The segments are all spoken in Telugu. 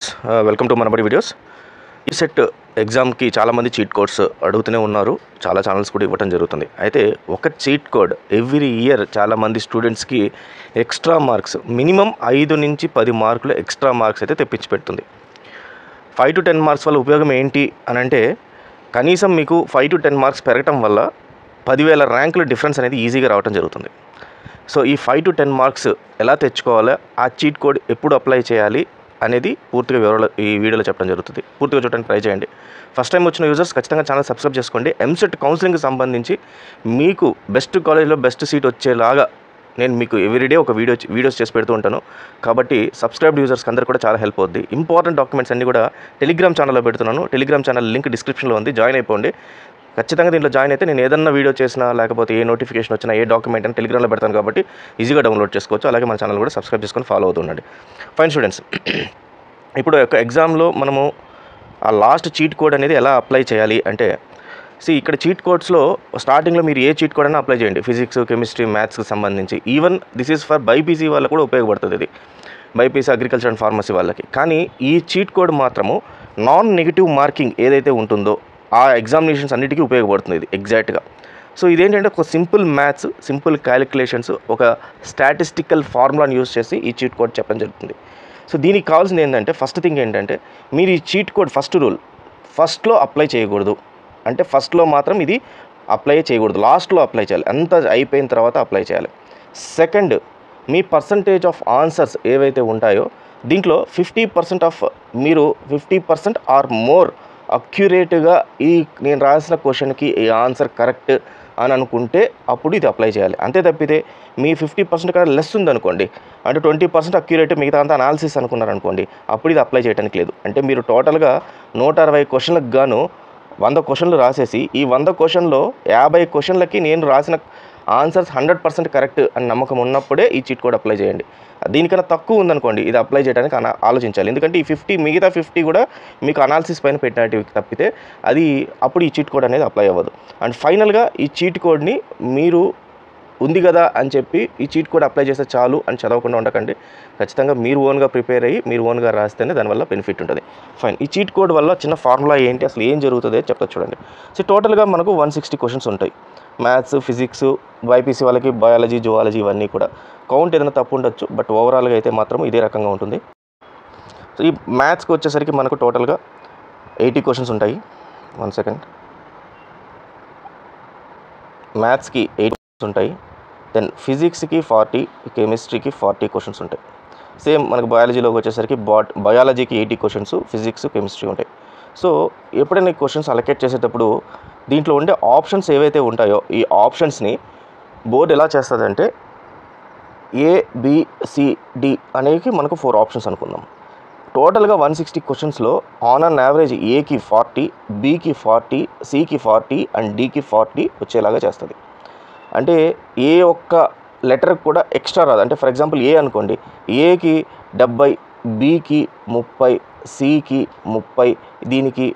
Welcome to Manabadi videos. ఈ సెట్ ఎగ్జామ్కి చాలామంది చీట్ కోడ్స్ అడుగుతూనే ఉన్నారు. చాలా ఛానల్స్ కూడా ఇవ్వడం జరుగుతుంది. అయితే ఒక చీట్ కోడ్ ఎవ్రీ ఇయర్ చాలామంది స్టూడెంట్స్కి ఎక్స్ట్రా మార్క్స్ మినిమం 5 నుంచి 10 మార్కులు ఎక్స్ట్రా మార్క్స్ అయితే తెప్పించి పెడుతుంది. 5 to 10 మార్క్స్ వల్ల ఉపయోగం ఏంటి అని అంటే, కనీసం మీకు 5 to 10 మార్క్స్ పెరగటం వల్ల 10,000 ర్యాంకుల డిఫరెన్స్ అనేది ఈజీగా రావడం జరుగుతుంది. సో ఈ 5 to 10 మార్క్స్ ఎలా తెచ్చుకోవాలో, ఆ చీట్ కోడ్ ఎప్పుడు అప్లై చేయాలి అనేది పూర్తిగా వివరాలు ఈ వీడియోలో చెప్పడం జరుగుతుంది. పూర్తిగా చూడడానికి ట్రై చేయండి. ఫస్ట్ టైం వచ్చిన యూజర్స్ ఖచ్చితంగా ఛానల్ సబ్స్క్రైబ్ చేసుకోండి. ఎంసెట్ కౌన్సిలింగ్కి సంబంధించి మీకు బెస్ట్ కాలేజ్లో బెస్ట్ సీట్ వచ్చేలాగా నేను మీకు ఎవ్రీడే ఒక వీడియోస్ చేసి పెడుతూ ఉంటాను. కాబట్టి సబ్స్క్రైబ్డ్ యూజర్స్కి అందరూ కూడా చాలా హెల్ప్ అవుద్ది. ఇంపార్టెంట్ డాక్యుమెంట్స్ అన్నీ కూడా టెలిగ్రామ్ ఛానల్లో పెడుతున్నాను. టెలిగ్రామ్ ఛానల్ లింక్ డిస్క్రిప్షన్లో ఉంది, జాయిన్ అయిపోండి. ఖచ్చితంగా దీంట్లో జాయిన్ అయితే నేను ఏదన్నా వీడియో చేసినా, లేకపోతే ఏ నోటిఫికేషన్ వచ్చినా, ఏ డాక్యుమెంట్ అని టెలిగ్రామ్లో పెడతాను కాబట్టి ఈజీగా డౌన్లోడ్ చేసుకోవచ్చు. అలాగే మన ఛానల్ కూడా సబ్స్క్రైబ్ చేసుకొని ఫాలో అవుతుండండి. ఫైన్ స్టూడెంట్స్, ఇప్పుడు ఒక ఎగ్జామ్లో మనము ఆ లాస్ట్ చీట్ కోడ్ అనేది ఎలా అప్లై చేయాలి అంటే, ఇక్కడ చీట్ కోడ్స్లో స్టార్టింగ్లో మీరు ఏ చీట్ కోడ్ అయినా అప్లై చేయండి. ఫిజిక్స్, కెమిస్ట్రీ, మ్యాథ్స్కి సంబంధించి. Even this is for BiPC వాళ్ళకు కూడా ఉపయోగపడుతుంది. ఇది బైపీసీ, అగ్రికల్చర్ అండ్ ఫార్మసీ వాళ్ళకి. కానీ ఈ చీట్ కోడ్ మాత్రము నాన్ నెగిటివ్ మార్కింగ్ ఏదైతే ఉంటుందో ఆ ఎగ్జామినేషన్స్ అన్నిటికీ ఉపయోగపడుతుంది ఇది ఎగ్జాక్ట్గా. సో ఇదేంటంటే ఒక సింపుల్ మ్యాథ్స్, సింపుల్ క్యాలిక్యులేషన్స్, ఒక స్టాటిస్టికల్ ఫార్ములాని యూజ్ చేసి ఈ చీట్ కోడ్ చెప్పడం జరుగుతుంది. సో దీనికి కావాల్సింది ఏంటంటే, ఫస్ట్ థింగ్ ఏంటంటే, మీరు ఈ చీట్ కోడ్ ఫస్ట్ రూల్ ఫస్ట్లో అప్లై చేయకూడదు. అంటే ఫస్ట్లో మాత్రం ఇది అప్లై చేయకూడదు, లాస్ట్లో అప్లై చేయాలి. అంతా అయిపోయిన తర్వాత అప్లై చేయాలి. Second, me percentage of answers ఏవైతే ఉంటాయో దీంట్లో 50% ఆఫ్ మీరు 50% ఆర్ మోర్ అక్యురేట్గా ఈ నేను రాసిన క్వశ్చన్కి ఈ ఆన్సర్ కరెక్ట్ అని అనుకుంటే అప్పుడు ఇది అప్లై చేయాలి. అంతే తప్పితే మీ 50% కన్నా లెస్ ఉందనుకోండి, అంటే 20% అక్యురేట్, మిగతా అంతా అనాలిసిస్ అనుకున్నారనుకోండి, అప్పుడు ఇది అప్లై చేయడానికి లేదు. అంటే మీరు టోటల్గా 160 క్వశ్చన్లకు గాను 100 క్వశ్చన్లు రాసేసి, ఈ 100 క్వశ్చన్లో 50 క్వశ్చన్లకి నేను రాసిన ఆన్సర్స్ 100% కరెక్ట్ అని నమ్మకం ఉన్నప్పుడే ఈ చీట్ కోడ్ అప్లై చేయండి. దీనికన్నా తక్కువ ఉందనుకోండి, ఇది అప్లై చేయడానికి ఆలోచించాలి. ఎందుకంటే ఈ మిగతా 50 కూడా మీకు అనాలిసిస్ పైన పెట్టినట్టు తప్పితే అది అప్పుడు ఈ చీట్ కోడ్ అనేది అప్లై అవ్వదు. అండ్ ఫైనల్గా ఈ చీట్ కోడ్ని మీరు ఉంది కదా అని చెప్పి ఈ చీట్ కోడ్ అప్లై చేస్తే చాలు అని చదవకుండా ఉండకండి. ఖచ్చితంగా మీరు ఓన్గా ప్రిపేర్ అయ్యి మీరు ఓన్గా రాస్తేనే దానివల్ల బెనిఫిట్ ఉంటుంది. ఫైన్, ఈ చీట్ కోడ్ వల్ల చిన్న ఫార్ములా ఏంటి, అసలు ఏం జరుగుతుంది చెప్తా చూడండి. సో టోటల్గా మనకు 160 క్వశ్చన్స్ ఉంటాయి. మ్యాథ్స్, ఫిజిక్స్, బైపీసీ వాళ్ళకి బయాలజీ, జువాలజీ ఇవన్నీ కూడా. కౌంట్ ఏదైనా తప్పు ఉండొచ్చు, బట్ ఓవరాల్గా అయితే మాత్రం ఇదే రకంగా ఉంటుంది. సో ఈ మ్యాథ్స్కి వచ్చేసరికి మనకు టోటల్గా 80 క్వశ్చన్స్ ఉంటాయి. 1 సెకండ్. మ్యాథ్స్కి 80 క్వశ్చన్స్ ఉంటాయి. దెన్ ఫిజిక్స్కి 40, కెమిస్ట్రీకి 40 క్వశ్చన్స్ ఉంటాయి. సేమ్ మనకు బయాలజీలోకి వచ్చేసరికి బయాలజీకి 80 క్వశ్చన్స్, ఫిజిక్స్, కెమిస్ట్రీ ఉంటాయి. సో ఎప్పుడైనా ఈ క్వశ్చన్స్ అలొకేట్ చేసేటప్పుడు దీంట్లో ఉండే ఆప్షన్స్ ఏవైతే ఉంటాయో ఈ ఆప్షన్స్ని బోర్డు ఎలా చేస్తుందంటే, ఏ, బి, సి, డి అనేవి మనకు 4 ఆప్షన్స్ అనుకుందాం. టోటల్గా 160 క్వశ్చన్స్లో ఆన్ అన్ యావరేజ్ ఏకి 40, బికి 40, సికి 40 అండ్ డికి 40 వచ్చేలాగా చేస్తుంది. అంటే ఏ ఒక్క లెటర్కి కూడా ఎక్స్ట్రా రాదు. అంటే ఫర్ ఎగ్జాంపుల్ ఏ అనుకోండి, ఏకి 70, బికి 30, సికి 30, దీనికి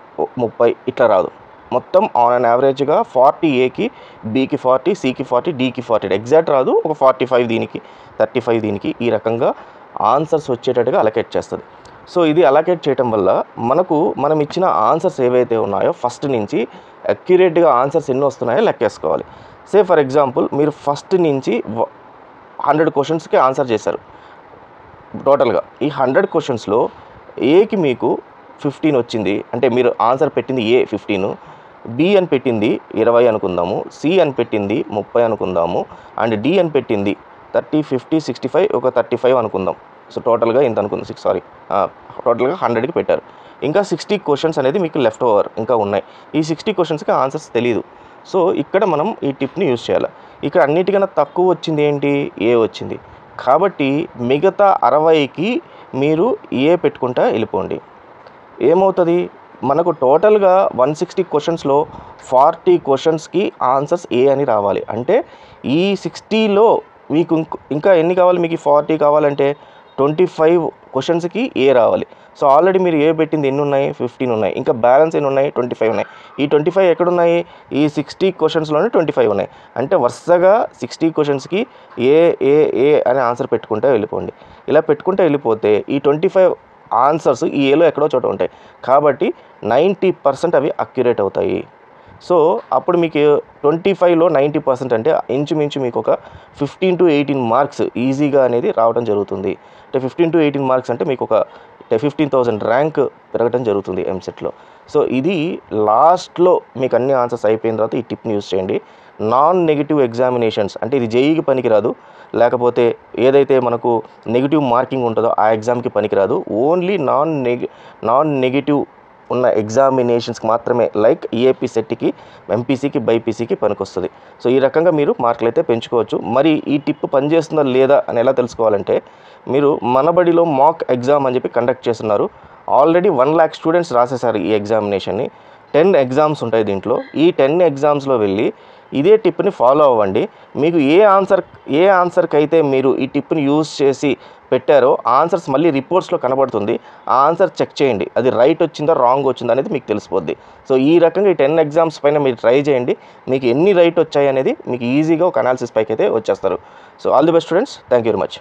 30 ఇట్లా రాదు. మొత్తం ఆన్ అన్ యావరేజ్గా 40 ఏకి, బికి 40, సికి 40, డికి 40 ఎగ్జాక్ట్ రాదు. ఒక 45 దీనికి, 35 దీనికి, ఈ రకంగా ఆన్సర్స్ వచ్చేటట్టుగా అలొకేట్ చేస్తుంది. సో ఇది అలొకేట్ చేయటం వల్ల మనం ఇచ్చిన ఆన్సర్స్ ఏవైతే ఉన్నాయో ఫస్ట్ నుంచి అక్యురేట్గా ఆన్సర్స్ ఎన్ని వస్తున్నాయో లెక్కేసుకోవాలి. సే ఫర్ ఎగ్జాంపుల్ మీరు ఫస్ట్ నుంచి 100 క్వశ్చన్స్కి ఆన్సర్ చేశారు. టోటల్గా ఈ 100 క్వశ్చన్స్లో ఏకి మీకు 15 వచ్చింది, అంటే మీరు ఆన్సర్ పెట్టింది ఏ 15, బి అని పెట్టింది 20 అనుకుందాము, సి అని పెట్టింది 30 అనుకుందాము, అండ్ డి అని పెట్టింది 30, 50, 65, ఒక 35 అనుకుందాం. సో టోటల్గా ఇంత అనుకుందాం, టోటల్గా 100కి పెట్టారు. ఇంకా 60 క్వశ్చన్స్ అనేది మీకు లెఫ్ట్ ఓవర్ ఇంకా ఉన్నాయి. ఈ 60 క్వశ్చన్స్కి ఆన్సర్స్ తెలియదు. సో ఇక్కడ మనం ఈ టిప్ని యూజ్ చేయాలి. ఇక్కడ అన్నిటికన్నా తక్కువ వచ్చింది ఏంటి, ఏ వచ్చింది. కాబట్టి మిగతా 60కి మీరు ఏ పెట్టుకుంటా వెళ్ళిపోండి. ఏమవుతుంది, మనకు టోటల్గా 160 క్వశ్చన్స్లో 40 క్వశ్చన్స్కి ఆన్సర్స్ ఏ అని రావాలి. అంటే ఈ 60లో మీకు ఇంకా ఎన్ని కావాలి, మీకు 40 కావాలంటే 25 క్వశ్చన్స్కి ఏ రావాలి. సో ఆల్రెడీ మీరు ఏ పెట్టింది ఎన్ని ఉన్నాయి, 15 ఉన్నాయి. ఇంకా బ్యాలెన్స్ ఎన్ని ఉన్నాయి, 25 ఉన్నాయి. ఈ 25 ఎక్కడున్నాయి, ఈ 60 క్వశ్చన్స్లోనే 25 ఉన్నాయి. అంటే వరుసగా 60 క్వశ్చన్స్కి ఏ ఏ ఏ అని ఆన్సర్ పెట్టుకుంటూ వెళ్ళిపోండి. ఇలా పెట్టుకుంటూ వెళ్ళిపోతే ఈ 25 ఆన్సర్స్ ఈ ఏలో ఎక్కడో చోట ఉంటాయి. కాబట్టి 90% అవి అక్యురేట్ అవుతాయి. సో అప్పుడు మీకు 25లో 90% అంటే ఇంచుమించు మీకు ఒక 15 to 18 మార్క్స్ ఈజీగా అనేది రావడం జరుగుతుంది. అంటే 15 to 18 మార్క్స్ అంటే మీకు ఒక 15,000 ర్యాంక్ పెరగడం జరుగుతుంది ఎంసెట్లో. సో ఇది లాస్ట్లో మీకు అన్ని ఆన్సర్స్ అయిపోయిన తర్వాత ఈ టిప్ని యూజ్ చేయండి. నాన్ నెగిటివ్ ఎగ్జామినేషన్స్ అంటే ఇది జేఈకి పనికిరాదు, లేకపోతే ఏదైతే మనకు నెగిటివ్ మార్కింగ్ ఉంటుందో ఆ ఎగ్జామ్కి పనికిరాదు. ఓన్లీ నాన్ నెగిటివ్ ఉన్న ఎగ్జామినేషన్స్కి మాత్రమే, లైక్ ఈఏపీ సెట్కి, ఎంపీసీకి, బైపీసీకి పనికొస్తుంది. సో ఈ రకంగా మీరు మార్కులు అయితే పెంచుకోవచ్చు. మరి ఈ టిప్ పనిచేస్తుందా లేదా అని ఎలా తెలుసుకోవాలంటే, మీరు మనబడిలో మాక్ ఎగ్జామ్ అని చెప్పి కండక్ట్ చేస్తున్నారు. ఆల్రెడీ 1 lakh స్టూడెంట్స్ రాసేసారు ఈ ఎగ్జామినేషన్ని. 10 ఎగ్జామ్స్ ఉంటాయి దీంట్లో. ఈ 10 ఎగ్జామ్స్లో వెళ్ళి ఇదే టిప్ని ఫాలో అవ్వండి. మీకు ఏ ఆన్సర్కి అయితే మీరు ఈ టిప్ని యూజ్ చేసి పెట్టారో ఆన్సర్స్ మళ్ళీ రిపోర్ట్స్లో కనబడుతుంది. ఆ ఆన్సర్ చెక్ చేయండి, అది రైట్ వచ్చిందా రాంగ్ వచ్చిందా అనేది మీకు తెలిసిపోద్ది. సో ఈ రకంగా ఈ 10 ఎగ్జామ్స్ పైన మీరు ట్రై చేయండి. మీకు ఎన్ని రైట్ వచ్చాయి అనేది మీకు ఈజీగా ఒక అనాలిసిస్ పైకి అయితే వచ్చేస్తారు. So all the best students, thank you very much.